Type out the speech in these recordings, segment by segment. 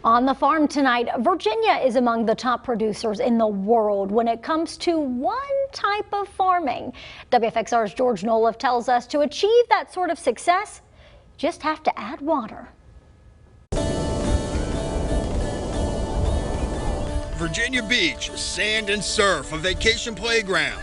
On the farm tonight, Virginia is among the top producers in the world when it comes to one type of farming. WFXR's George Noliff tells us to achieve that sort of success, just have to add water. Virginia Beach, sand and surf, a vacation playground,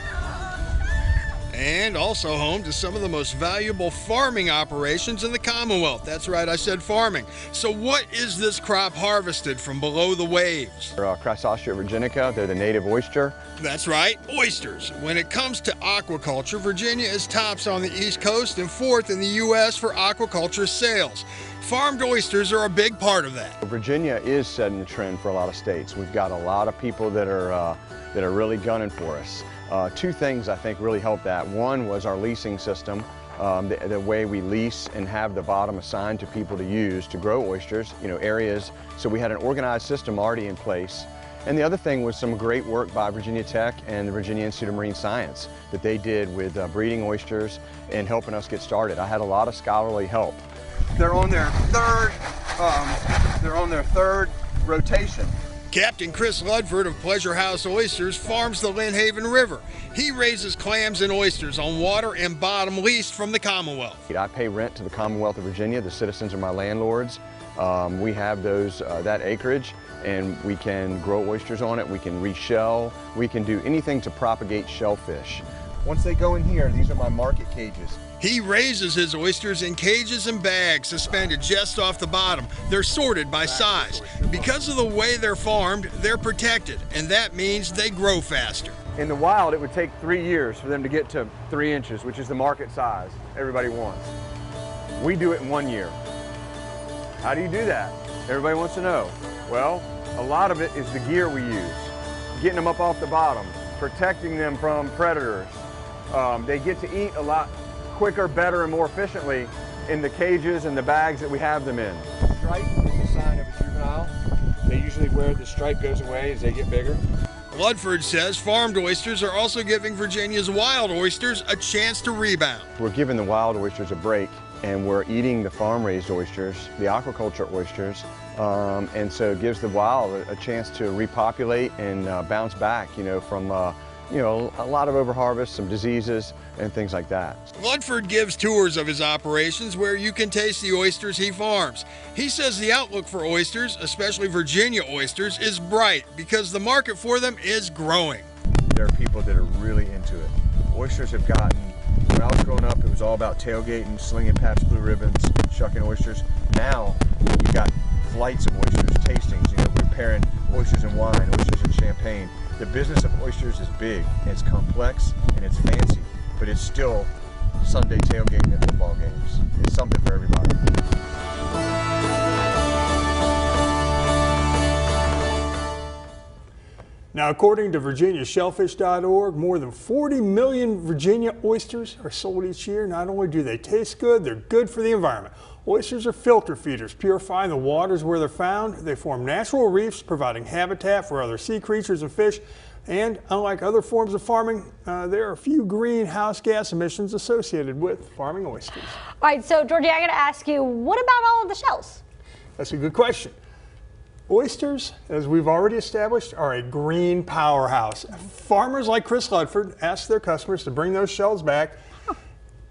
and also home to some of the most valuable farming operations in the Commonwealth. That's right, I said farming. So what is this crop harvested from below the waves? Crassostrea virginica, they're the native oyster. That's right, oysters. When it comes to aquaculture, Virginia is tops on the East Coast and fourth in the U.S. for aquaculture sales. Farmed oysters are a big part of that. Virginia is setting the trend for a lot of states. We've got a lot of people that are really gunning for us. Two things I think really helped that. One was our leasing system, the way we lease and have the bottom assigned to people to use to grow oysters, areas. So we had an organized system already in place. And the other thing was some great work by Virginia Tech and the Virginia Institute of Marine Science that they did with breeding oysters and helping us get started. I had a lot of scholarly help. They're on their third rotation. Captain Chris Ludford of Pleasure House Oysters farms the Lynn Haven River. He raises clams and oysters on water and bottom leased from the Commonwealth. I pay rent to the Commonwealth of Virginia. The citizens are my landlords. We have that acreage, and we can grow oysters on it. We can reshell. We can do anything to propagate shellfish. Once they go in here, these are my market cages. He raises his oysters in cages and bags suspended just off the bottom. They're sorted by size. Because of the way they're farmed, they're protected, and that means they grow faster. In the wild, it would take 3 years for them to get to 3 inches, which is the market size everybody wants. We do it in 1 year. How do you do that? Everybody wants to know. Well, a lot of it is the gear we use. Getting them up off the bottom, protecting them from predators. They get to eat a lot quicker, better, and more efficiently in the cages and the bags that we have them in. Stripe is a sign of a juvenile. They usually the stripe goes away as they get bigger. Ludford says farmed oysters are also giving Virginia's wild oysters a chance to rebound. We're giving the wild oysters a break, and we're eating the farm-raised oysters, the aquaculture oysters, and so it gives the wild a chance to repopulate and bounce back, from a lot of overharvest, some diseases, and things like that. Ludford gives tours of his operations where you can taste the oysters he farms. He says the outlook for oysters, especially Virginia oysters, is bright because the market for them is growing. There are people that are really into it. Oysters have gotten, when I was growing up, it was all about tailgating, slinging Pabst Blue Ribbons, shucking oysters. Now, you got flights of oysters, tastings, we're pairing oysters and wine, oysters and champagne. The business of oysters is big, and it's complex, and it's fancy, but it's still Sunday tailgating at football games. It's something for everybody. Now, according to VirginiaShellfish.org, more than 40 million Virginia oysters are sold each year. Not only do they taste good, they're good for the environment. Oysters are filter feeders, purifying the waters where they're found. They form natural reefs, providing habitat for other sea creatures and fish. And unlike other forms of farming, there are few greenhouse gas emissions associated with farming oysters. All right, so Georgie, I got to ask you, what about all of the shells? That's a good question. Oysters, as we've already established, are a green powerhouse. Farmers like Chris Ludford ask their customers to bring those shells back.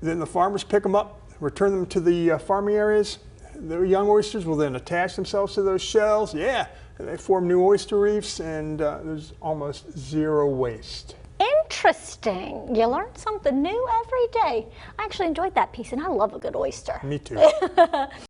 Then the farmers pick them up, return them to the farming areas. The young oysters will then attach themselves to those shells. Yeah, and they form new oyster reefs, and there's almost zero waste. Interesting. You learn something new every day. I actually enjoyed that piece, and I love a good oyster. Me too.